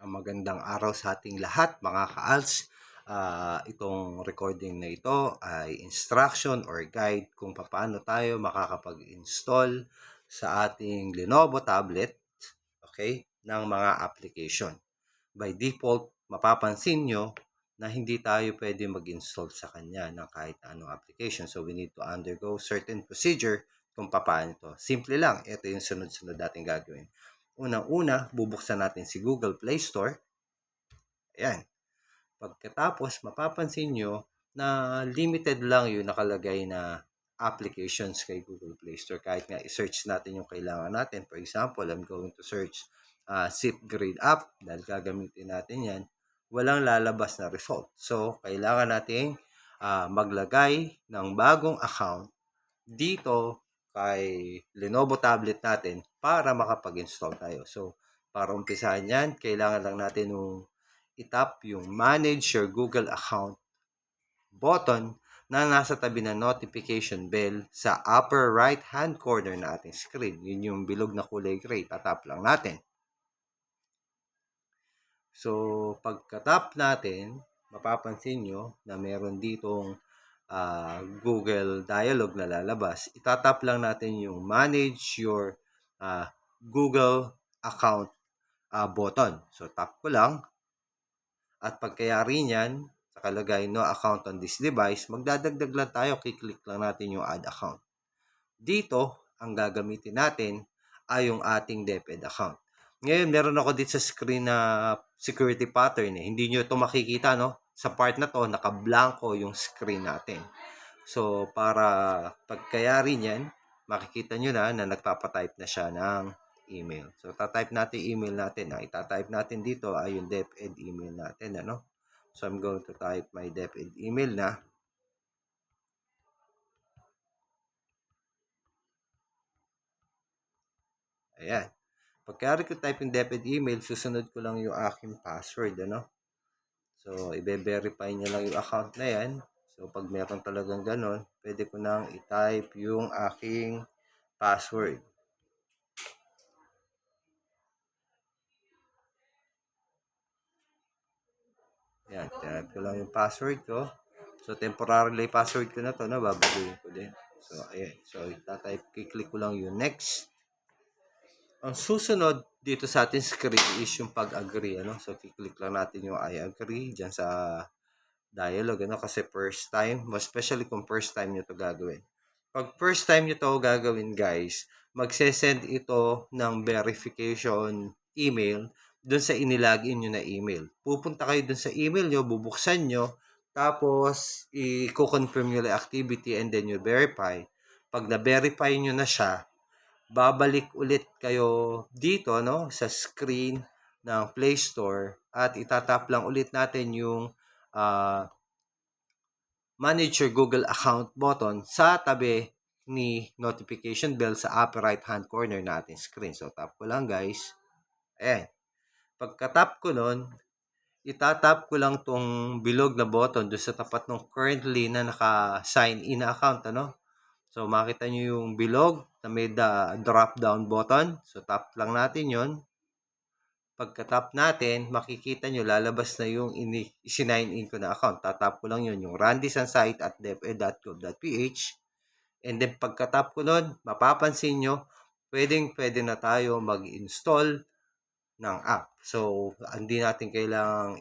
Magandang araw sa ating lahat mga ka-ALS. Itong recording na ito ay instruction or guide kung paano tayo makakapag-install sa ating Lenovo tablet, okay, ng mga application. By default, mapapansin nyo na hindi tayo pwede mag-install sa kanya ng kahit anong application. So we need to undergo certain procedure kung paano ito. Simple lang, ito yung sunod-sunod natin gagawin. Unang-una, bubuksan natin si Google Play Store. Ayan. Pagkatapos, mapapansin nyo na limited lang yung nakalagay na applications kay Google Play Store. Kahit nga i-search natin yung kailangan natin. For example, I'm going to search SIPGrade app dahil gagamitin natin yan. Walang lalabas na result. So, kailangan nating maglagay ng bagong account dito kay Lenovo tablet natin para makapag-install tayo. So, para umpisahan yan, kailangan lang natin yung itap yung Manage Your Google Account button na nasa tabi ng notification bell sa upper right-hand corner na ating screen. Yun yung bilog na kulay gray. Tatap lang natin. So, pagka-tap natin, mapapansin nyo na meron ditong Google dialog na lalabas. Itatap lang natin yung Manage Your Google Account button. So, tap ko lang. At pagkayari niyan, nakalagay no account on this device, magdadagdag lang tayo, kiklik lang natin yung add account. Dito, ang gagamitin natin ay yung ating DepEd account. Ngayon, meron ako dito sa screen na security pattern. Hindi nyo ito makikita, no? Sa part na to, naka-blanco yung screen natin. So, para pagkayari niyan, makikita nyo na nagpapatype na siya ng email. So, tatype natin email natin. Itatype natin dito ay yung DepEd email natin. Ano? So, I'm going to type my DepEd email na. Ayan. Pagkari ko type yung DepEd email, susunod ko lang yung aking password. Ano? So, i-verify niya lang yung account na yan. So, pag meron talagang ganon, pwede ko nang i-type yung aking password. Yan, type ko lang yung password ko. So, temporarily password ko na to, no? Babaguhin ko din. So, ayan. So, itatype, kiklik ko lang yung next. Ang susunod dito sa ating screen is yung pag-agree, ano? So, kiklik lang natin yung I agree dyan sa dialog, ano? Kasi first time, especially kung first time nyo to gagawin. Pag first time nyo to gagawin, guys, magsesend ito ng verification email dun sa inilagin nyo na email. Pupunta kayo dun sa email nyo, bubuksan nyo, tapos i-confirm nyo yung activity and then you verify. Pag na-verify nyo na siya, babalik ulit kayo dito, no, sa screen ng Play Store at itatap lang ulit natin yung Manage Your Google Account button sa tabi ni notification bell sa upper right hand corner na ating screen. So, tap ko lang, guys. Ayan. Pagka-tap ko nun, itatap ko lang tong bilog na button doon sa tapat ng currently na naka-sign in na account, ano? So, makita nyo yung bilog na may drop-down button. So, tap lang natin yon. Pagka-tap natin, makikita nyo, lalabas na yung isinign in ko na account. Tatap ko lang yun, yung randysansite@deped.gov.ph. And then, pagka-tap ko nun, mapapansin nyo, pwede na tayo mag-install ng app. So, hindi natin kailangang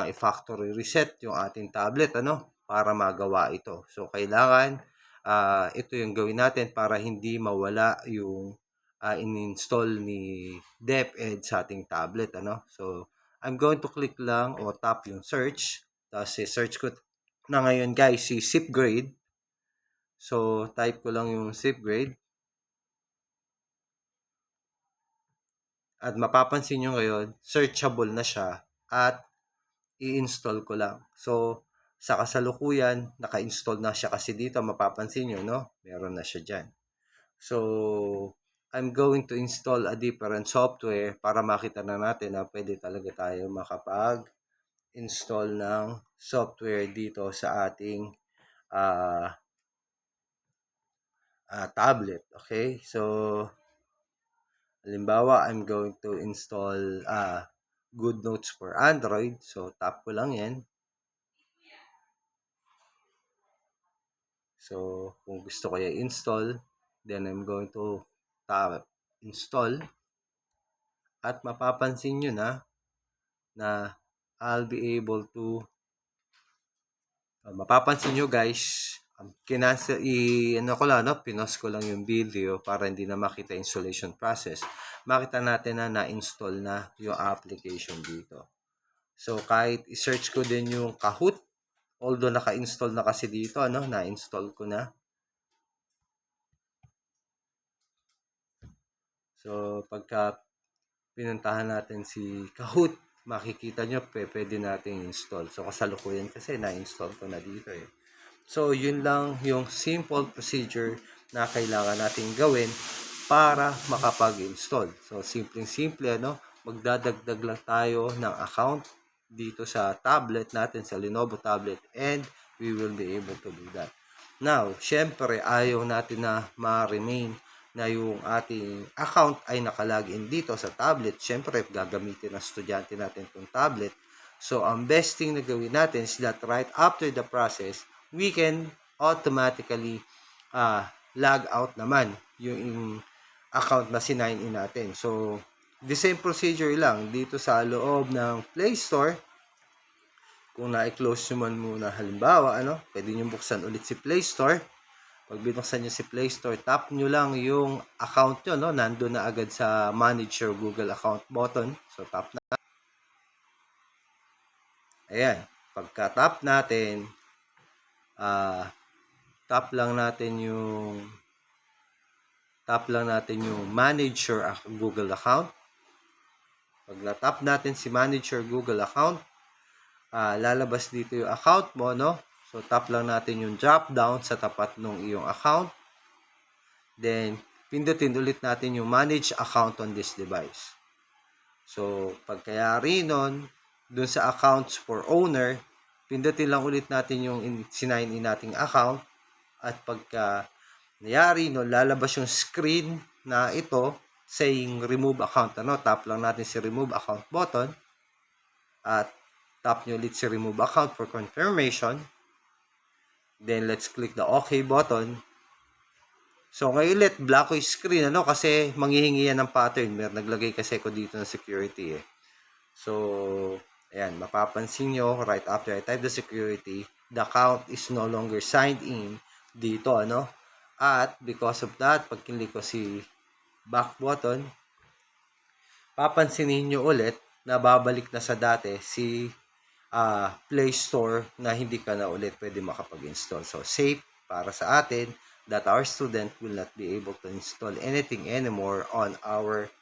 i-factory reset yung ating tablet, ano, para magawa ito. So, kailangan ito yung gawin natin para hindi mawala yung in-install ni DepEd sa ating tablet, ano. So, I'm going to click lang o tap yung search. Tapos, search ko na ngayon, guys, si SIPGrade. So, type ko lang yung SIPGrade. At mapapansin nyo ngayon, searchable na siya at i-install ko lang. So, sa kasalukuyan, naka-install na siya kasi dito, mapapansin nyo, no? Meron na siya dyan. So, I'm going to install a different software para makita na natin na pwede talaga tayo makapag-install ng software dito sa ating tablet. Okay? So, Halimbawa, I'm going to install GoodNotes for Android. So, tap ko lang yan. So, kung gusto ko i-install, then I'm going to tap install. At mapapansin nyo na I'll be able to mapapansin nyo guys, pinost ko lang yung video para hindi na makita installation process. Makita natin na na-install na yung application dito. So, kahit i-search ko din yung Kahoot, although naka-install na kasi dito, na-install ko na. So, pagka pinuntahan natin si Kahoot, makikita nyo, pwede natin install. So, kasalukuyan kasi na-install ko na dito eh. So, yun lang yung simple procedure na kailangan natin gawin para makapag-install. So, simpleng-simple, magdadagdag lang tayo ng account dito sa tablet natin, sa Lenovo tablet, and we will be able to do that. Now, syempre, ayaw natin na ma-remain na yung ating account ay nakalagin dito sa tablet. Syempre, gagamitin ng estudyante natin itong tablet. So, ang best thing na gawin natin is that right after the process, we can automatically log out naman yung account na sinign in natin. So, the same procedure lang dito sa loob ng Play Store. Kung na-close nyo man muna, halimbawa, pwede nyo buksan ulit si Play Store. Pag binuksan nyo si Play Store, tap nyo lang yung account nyo, nandun na agad sa Manage Your Google Account button. So, tap na. Ayan. Pagka-tap natin, tap lang natin yung Manage Your Google Account. Pag na-tap natin si Manage Your Google Account, lalabas dito yung account mo, So, tap lang natin yung drop down sa tapat ng iyong account. Then, pindutin ulit natin yung Manage Account on this device. So, pagkayari nun, dun sa Accounts for Owner, pindutin lang ulit natin yung sinign in nating account. At pagka nangyari nun, lalabas yung screen na ito saying Remove Account. Tap lang natin si Remove Account button. At tap nyo ulit si Remove Account for confirmation. Then, let's click the OK button. So, ngayon ulit, black yung screen, kasi manghihingi yan ng pattern. Naglagay kasi ko dito ng security, eh. So, ayan, mapapansin nyo, right after I type the security, the account is no longer signed in dito, At, because of that, pag kinlik ko si back button, papansinin nyo ulit na babalik na sa dati si Play Store na hindi ka na ulit pwede makapag-install. So, safe para sa atin that our student will not be able to install anything anymore on our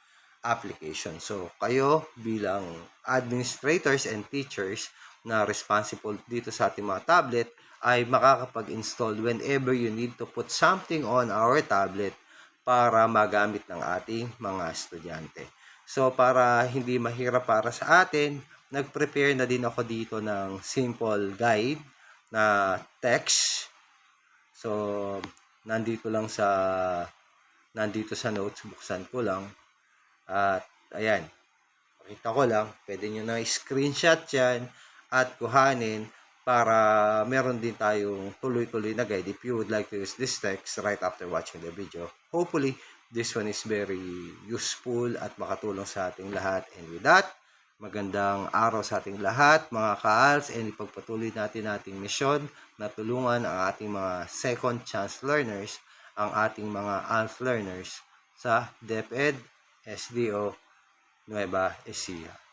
application. So, kayo bilang administrators and teachers na responsible dito sa ating mga tablet ay makakapag-install whenever you need to put something on our tablet para magamit ng ating mga estudyante. So, para hindi mahirap para sa atin, nag-prepare na din ako dito ng simple guide na text. So, nandito sa notes, buksan ko lang. At, ayan, pakita ko lang, pwede nyo na screenshot yan at kuhanin para meron din tayong tuloy-tuloy na guide if you would like to use this text right after watching the video. Hopefully, this one is very useful at makatulong sa ating lahat. And with that, magandang araw sa ating lahat, mga ka-ALS, and ipagpatuloy natin ating misyon na tulungan ang ating mga second chance learners, ang ating mga ALS learners sa DepEd SDO Nueva Ecija.